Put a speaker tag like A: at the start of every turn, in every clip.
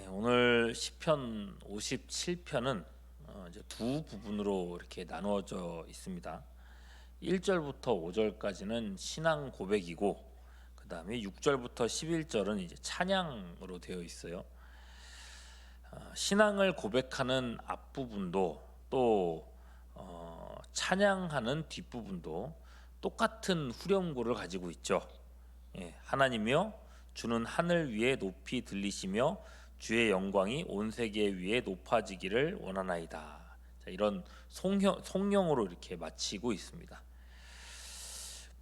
A: 오늘 시편 57편은 이제 두 부분으로 이렇게 나누어져 있습니다. 1절부터 5절까지는 신앙 고백이고, 그 다음에 6절부터 11절은 이제 찬양으로 되어 있어요. 신앙을 고백하는 앞부분도 또 찬양하는 뒷부분도 똑같은 후렴구를 가지고 있죠. 하나님이여 주는 하늘 위에 높이 들리시며 주의 영광이 온 세계 위에 높아지기를 원하나이다. 자, 이런 송영으로 이렇게 마치고 있습니다.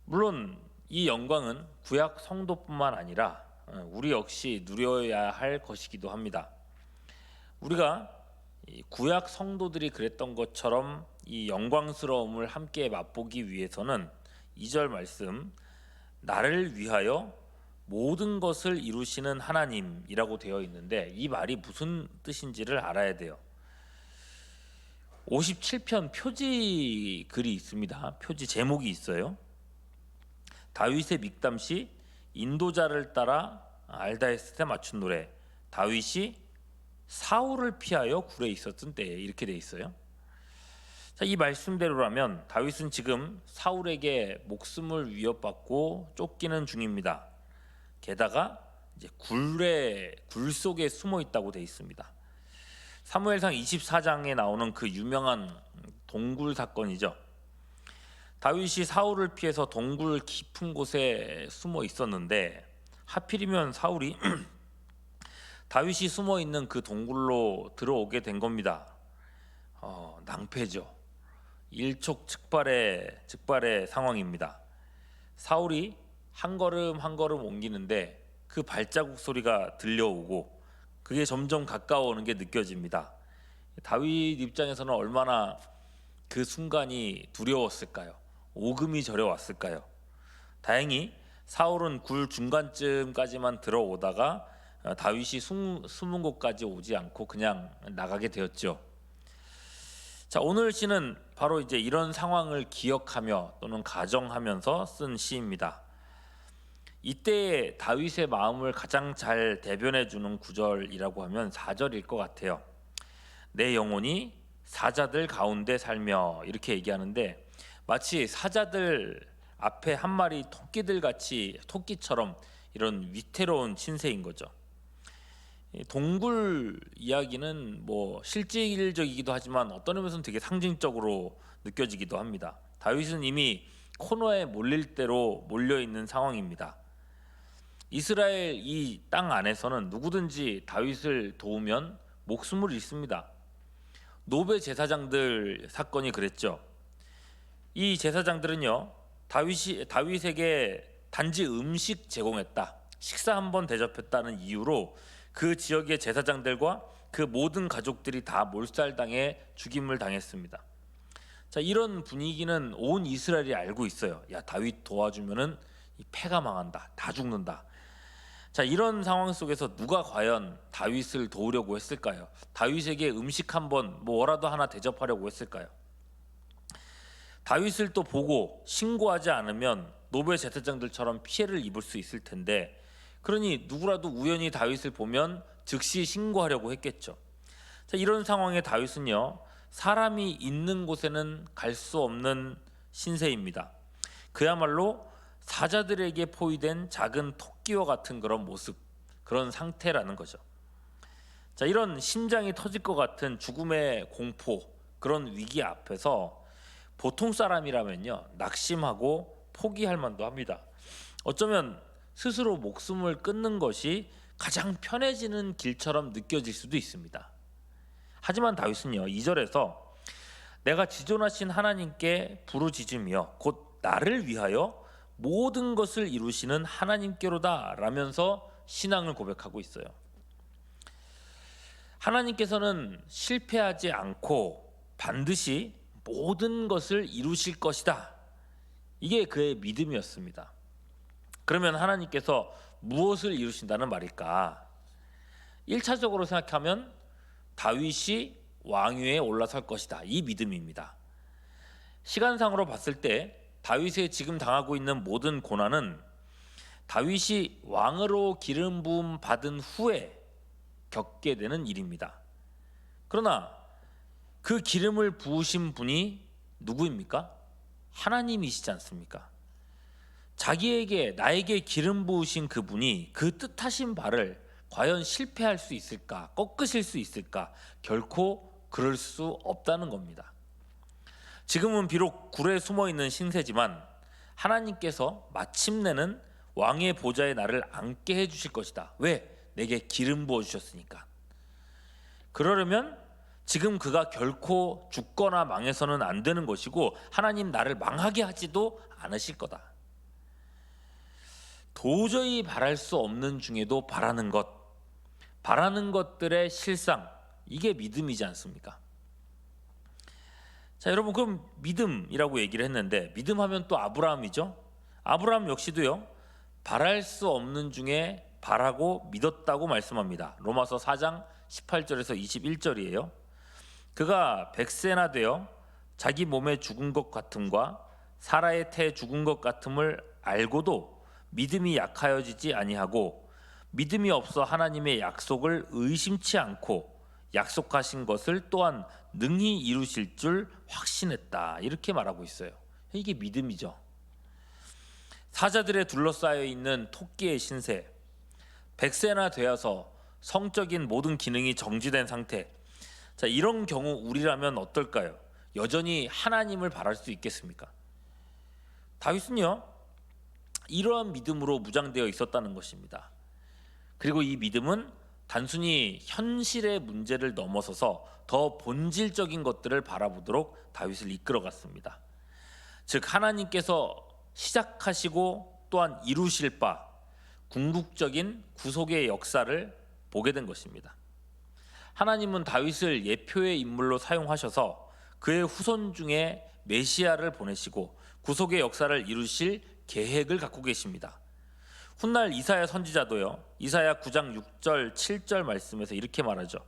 A: 물론 이 영광은 구약 성도뿐만 아니라 우리 역시 누려야 할 것이기도 합니다. 우리가 구약 성도들이 그랬던 것처럼 이 영광스러움을 함께 맛보기 위해서는 2절 말씀, 나를 위하여 모든 것을 이루시는 하나님이라고 되어 있는데, 이 말이 무슨 뜻인지를 알아야 돼요. 57편 표지 글이 있습니다. 표지 제목이 있어요. 다윗의 믹담시 인도자를 따라 알다에스에 맞춘 노래, 다윗이 사울을 피하여 굴에 있었던 때에, 이렇게 돼 있어요. 자, 이 말씀대로라면 다윗은 지금 사울에게 목숨을 위협받고 쫓기는 중입니다. 게다가 이제 굴 속에 숨어 있다고 돼 있습니다. 사무엘상 24장에 나오는 그 유명한 동굴 사건이죠. 다윗이 사울을 피해서 동굴 깊은 곳에 숨어 있었는데, 하필이면 사울이 다윗이 숨어 있는 그 동굴로 들어오게 된 겁니다. 낭패죠. 일촉즉발의 상황입니다. 사울이 한 걸음 한 걸음 옮기는데 그 발자국 소리가 들려오고 그게 점점 가까워오는 게 느껴집니다. 다윗 입장에서는 얼마나 그 순간이 두려웠을까요? 오금이 저려왔을까요? 다행히 사울은 굴 중간쯤까지만 들어오다가 다윗이 숨은 곳까지 오지 않고 그냥 나가게 되었죠. 자, 오늘 시는 바로 이제 이런 상황을 기억하며 또는 가정하면서 쓴 시입니다. 이때 다윗의 마음을 가장 잘 대변해 주는 구절이라고 하면 4절일 것 같아요. 내 영혼이 사자들 가운데 살며, 이렇게 얘기하는데 마치 사자들 앞에 한 마리 토끼처럼 이런 위태로운 신세인 거죠. 동굴 이야기는 뭐 실질적이기도 하지만 어떤 의미에서는 되게 상징적으로 느껴지기도 합니다. 다윗은 이미 코너에 몰릴 대로 몰려 있는 상황입니다. 이스라엘 이 땅 안에서는 누구든지 다윗을 도우면 목숨을 잃습니다. 노베 제사장들 사건이 그랬죠. 이 제사장들은요, 다윗에게 단지 음식 제공했다, 식사 한번 대접했다는 이유로 그 지역의 제사장들과 그 모든 가족들이 다 몰살당해 죽임을 당했습니다. 자, 이런 분위기는 온 이스라엘이 알고 있어요. 야, 다윗 도와주면은 이 패가 망한다, 다 죽는다. 자, 이런 상황 속에서 누가 과연 다윗을 도우려고 했을까요? 다윗에게 음식 한번 뭐라도 하나 대접하려고 했을까요? 다윗을 또 보고 신고하지 않으면 노베 제사장들처럼 피해를 입을 수 있을 텐데, 그러니 누구라도 우연히 다윗을 보면 즉시 신고하려고 했겠죠. 자, 이런 상황에 다윗은요, 사람이 있는 곳에는 갈 수 없는 신세입니다. 그야말로 사자들에게 포위된 작은 토끼와 같은 그런 모습, 그런 상태라는 거죠. 자, 이런 심장이 터질 것 같은 죽음의 공포, 그런 위기 앞에서 보통 사람이라면요, 낙심하고 포기할 만도 합니다. 어쩌면 스스로 목숨을 끊는 것이 가장 편해지는 길처럼 느껴질 수도 있습니다. 하지만 다윗은요, 2절에서 내가 지존하신 하나님께 부르짖으며 곧 나를 위하여 모든 것을 이루시는 하나님께로다 라면서 신앙을 고백하고 있어요. 하나님께서는 실패하지 않고 반드시 모든 것을 이루실 것이다. 이게 그의 믿음이었습니다. 그러면 하나님께서 무엇을 이루신다는 말일까? 1차적으로 생각하면 다윗이 왕위에 올라설 것이다, 이 믿음입니다. 시간상으로 봤을 때 다윗이 지금 당하고 있는 모든 고난은 다윗이 왕으로 기름 부음 받은 후에 겪게 되는 일입니다. 그러나 그 기름을 부으신 분이 누구입니까? 하나님이시지 않습니까? 나에게 기름 부으신 그분이 그 뜻하신 바를 과연 실패할 수 있을까? 꺾으실 수 있을까? 결코 그럴 수 없다는 겁니다. 지금은 비록 굴에 숨어 있는 신세지만 하나님께서 마침내는 왕의 보좌에 나를 앉게 해주실 것이다. 왜? 내게 기름 부어 주셨으니까. 그러려면 지금 그가 결코 죽거나 망해서는 안 되는 것이고 하나님 나를 망하게 하지도 않으실 거다. 도저히 바랄 수 없는 중에도 바라는 것들의 실상, 이게 믿음이지 않습니까? 자, 여러분, 그럼 믿음이라고 얘기를 했는데 믿음하면 또 아브라함이죠. 아브라함 역시도요, 바랄 수 없는 중에 바라고 믿었다고 말씀합니다. 로마서 4장 18절에서 21절이에요. 그가 100세나 되어 자기 몸에 죽은 것 같음과 사라의 태에 죽은 것 같음을 알고도 믿음이 약하여지지 아니하고 믿음이 없어 하나님의 약속을 의심치 않고 약속하신 것을 또한 능히 이루실 줄 확신했다. 이렇게 말하고 있어요. 이게 믿음이죠. 사자들에 둘러싸여 있는 토끼의 신세, 100세나 되어서 성적인 모든 기능이 정지된 상태. 자, 이런 경우 우리라면 어떨까요? 여전히 하나님을 바랄 수 있겠습니까? 다윗은요, 이러한 믿음으로 무장되어 있었다는 것입니다. 그리고 이 믿음은 단순히 현실의 문제를 넘어서서 더 본질적인 것들을 바라보도록 다윗을 이끌어갔습니다. 즉, 하나님께서 시작하시고 또한 이루실 바 궁극적인 구속의 역사를 보게 된 것입니다. 하나님은 다윗을 예표의 인물로 사용하셔서 그의 후손 중에 메시아를 보내시고 구속의 역사를 이루실 계획을 갖고 계십니다. 훗날 이사야 선지자도요, 이사야 9장 6절 7절 말씀에서 이렇게 말하죠.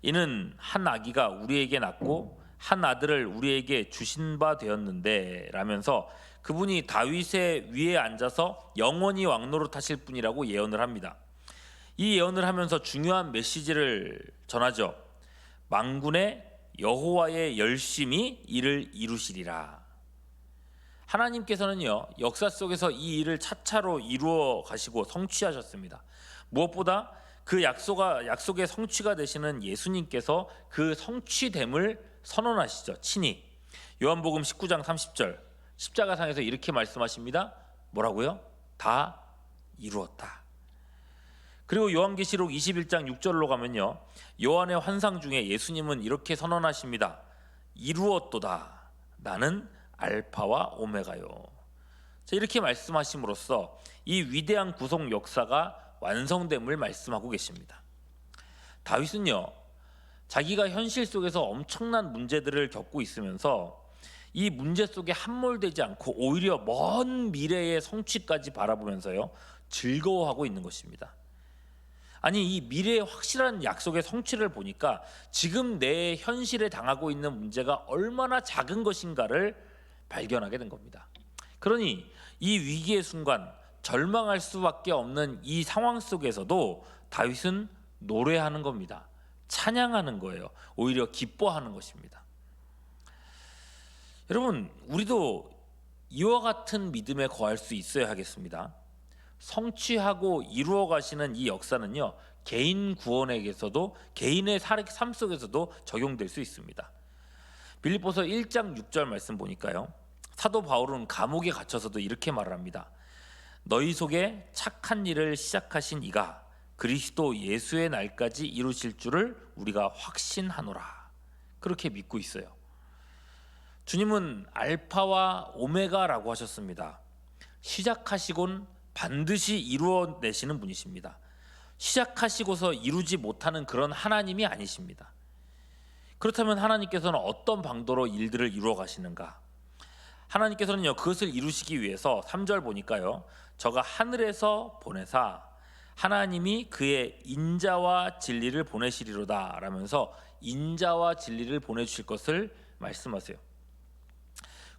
A: 이는 한 아기가 우리에게 낳고 한 아들을 우리에게 주신 바 되었는데 라면서 그분이 다윗의 위에 앉아서 영원히 왕노릇하실 분이라고 예언을 합니다. 이 예언을 하면서 중요한 메시지를 전하죠. 만군의 여호와의 열심히 이를 이루시리라. 하나님께서는요, 역사 속에서 이 일을 차차로 이루어 가시고 성취하셨습니다. 무엇보다 그 약속의 성취가 되시는 예수님께서 그 성취됨을 선언하시죠. 친히 요한복음 19장 30절 십자가상에서 이렇게 말씀하십니다. 뭐라고요? 다 이루었다. 그리고 요한계시록 21장 6절로 가면요, 요한의 환상 중에 예수님은 이렇게 선언하십니다. 이루었도다. 나는 알파와 오메가요. 자, 이렇게 말씀하심으로써 이 위대한 구속 역사가 완성됨을 말씀하고 계십니다. 다윗은요, 자기가 현실 속에서 엄청난 문제들을 겪고 있으면서 이 문제 속에 함몰되지 않고 오히려 먼 미래의 성취까지 바라보면서요, 즐거워하고 있는 것입니다. 아니, 이 미래의 확실한 약속의 성취를 보니까 지금 내 현실에 당하고 있는 문제가 얼마나 작은 것인가를 발견하게 된 겁니다. 그러니 이 위기의 순간 절망할 수밖에 없는 이 상황 속에서도 다윗은 노래하는 겁니다. 찬양하는 거예요. 오히려 기뻐하는 것입니다. 여러분, 우리도 이와 같은 믿음에 거할 수 있어야 하겠습니다. 성취하고 이루어 가시는 이 역사는요, 개인 구원에게서도 개인의 삶 속에서도 적용될 수 있습니다. 빌립보서 1장 6절 말씀 보니까요, 사도 바울은 감옥에 갇혀서도 이렇게 말을 합니다. 너희 속에 착한 일을 시작하신 이가 그리스도 예수의 날까지 이루실 줄을 우리가 확신하노라. 그렇게 믿고 있어요. 주님은 알파와 오메가라고 하셨습니다. 시작하시곤 반드시 이루어내시는 분이십니다. 시작하시고서 이루지 못하는 그런 하나님이 아니십니다. 그렇다면 하나님께서는 어떤 방도로 일들을 이루어 가시는가? 하나님께서는요, 그것을 이루시기 위해서 3절 보니까요, 저가 하늘에서 보내사 하나님이 그의 인자와 진리를 보내시리로다 라면서 인자와 진리를 보내주실 것을 말씀하세요.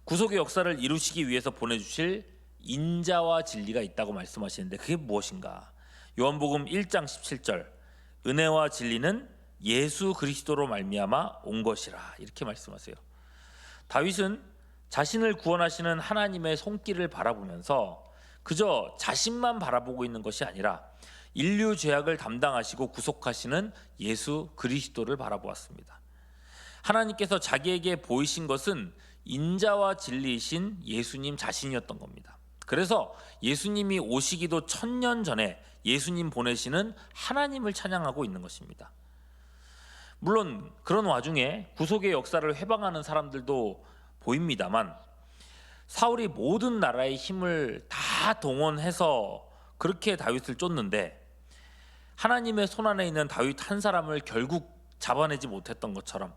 A: 구속의 역사를 이루시기 위해서 보내주실 인자와 진리가 있다고 말씀하시는데 그게 무엇인가? 요한복음 1장 17절 은혜와 진리는 예수 그리스도로 말미암아 온 것이라 이렇게 말씀하세요. 다윗은 자신을 구원하시는 하나님의 손길을 바라보면서 그저 자신만 바라보고 있는 것이 아니라 인류 죄악을 담당하시고 구속하시는 예수 그리스도를 바라보았습니다. 하나님께서 자기에게 보이신 것은 인자와 진리이신 예수님 자신이었던 겁니다. 그래서 예수님이 오시기도 1000년 전에 예수님 보내시는 하나님을 찬양하고 있는 것입니다. 물론 그런 와중에 구속의 역사를 회방하는 사람들도 보입니다만 사울이 모든 나라의 힘을 다 동원해서 그렇게 다윗을 쫓는데 하나님의 손안에 있는 다윗 한 사람을 결국 잡아내지 못했던 것처럼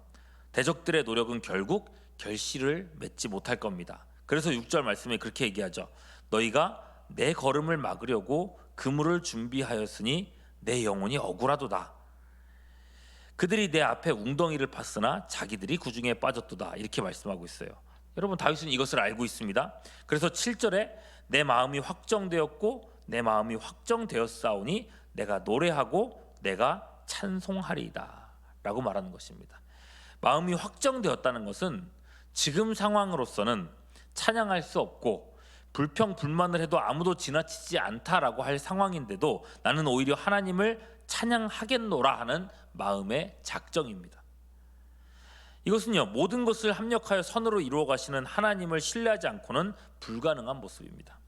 A: 대적들의 노력은 결국 결실을 맺지 못할 겁니다. 그래서 6절 말씀에 그렇게 얘기하죠. 너희가 내 걸음을 막으려고 그물을 준비하였으니 내 영혼이 억울하도다. 그들이 내 앞에 웅덩이를 팠으나 자기들이 구중에 빠졌도다. 이렇게 말씀하고 있어요. 여러분 다윗은 이것을 알고 있습니다. 그래서 7절에 내 마음이 확정되었고 내 마음이 확정되었사오니 내가 노래하고 내가 찬송하리이다 라고 말하는 것입니다. 마음이 확정되었다는 것은 지금 상황으로서는 찬양할 수 없고 불평 불만을 해도 아무도 지나치지 않다라고 할 상황인데도 나는 오히려 하나님을 찬양하겠노라 하는 마음의 작정입니다. 이것은요 모든 것을 합력하여 선으로 이루어 가시는 하나님을 신뢰하지 않고는 불가능한 모습입니다.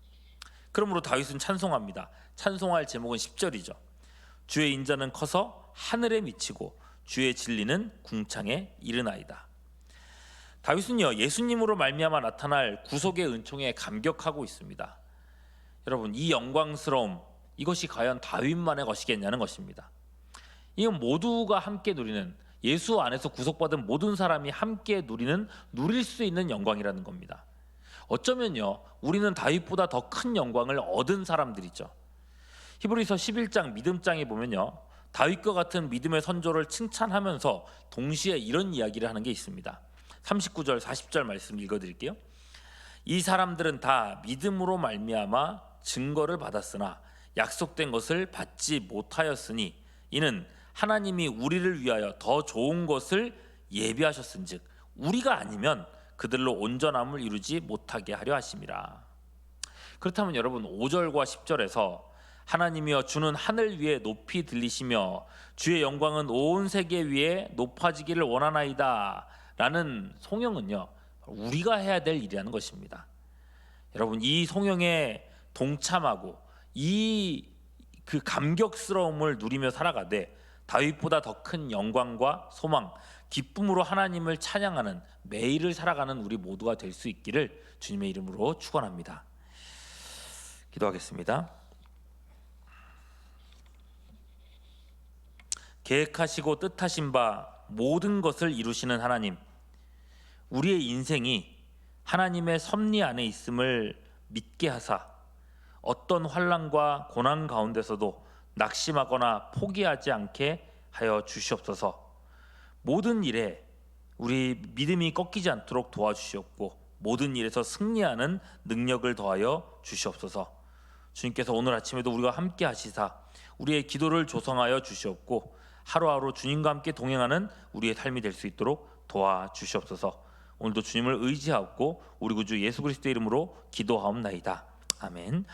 A: 그러므로 다윗은 찬송합니다. 찬송할 제목은 10절이죠. 주의 인자는 커서 하늘에 미치고 주의 진리는 궁창에 이르나이다. 다윗은요 예수님으로 말미암아 나타날 구속의 은총에 감격하고 있습니다. 여러분 이 영광스러움 이것이 과연 다윗만의 것이겠냐는 것입니다. 이건 모두가 함께 누리는 예수 안에서 구속받은 모든 사람이 함께 누릴 수 있는 영광이라는 겁니다. 어쩌면요 우리는 다윗보다 더 큰 영광을 얻은 사람들이죠. 히브리서 11장 믿음장에 보면요 다윗과 같은 믿음의 선조를 칭찬하면서 동시에 이런 이야기를 하는 게 있습니다. 39절 40절 말씀 읽어드릴게요. 이 사람들은 다 믿음으로 말미암아 증거를 받았으나 약속된 것을 받지 못하였으니 이는 하나님이 우리를 위하여 더 좋은 것을 예비하셨은즉 우리가 아니면 그들로 온전함을 이루지 못하게 하려 하심이라. 그렇다면 여러분 5절과 10절에서 하나님이여 주는 하늘 위에 높이 들리시며 주의 영광은 온 세계 위에 높아지기를 원하나이다 라는 송영은요 우리가 해야 될 일이라는 것입니다. 여러분 이 송영에 동참하고 이 그 감격스러움을 누리며 살아가되 다윗보다 더 큰 영광과 소망, 기쁨으로 하나님을 찬양하는 매일을 살아가는 우리 모두가 될 수 있기를 주님의 이름으로 축원합니다. 기도하겠습니다. 계획하시고 뜻하신 바 모든 것을 이루시는 하나님, 우리의 인생이 하나님의 섭리 안에 있음을 믿게 하사 어떤 환난과 고난 가운데서도 낙심하거나 포기하지 않게 하여 주시옵소서. 모든 일에 우리 믿음이 꺾이지 않도록 도와주시옵고 모든 일에서 승리하는 능력을 더하여 주시옵소서. 주님께서 오늘 아침에도 우리가 함께 하시사 우리의 기도를 조성하여 주시옵고 하루하루 주님과 함께 동행하는 우리의 삶이 될 수 있도록 도와주시옵소서. 오늘도 주님을 의지하옵고 우리 구주 예수 그리스도의 이름으로 기도하옵나이다. 아멘.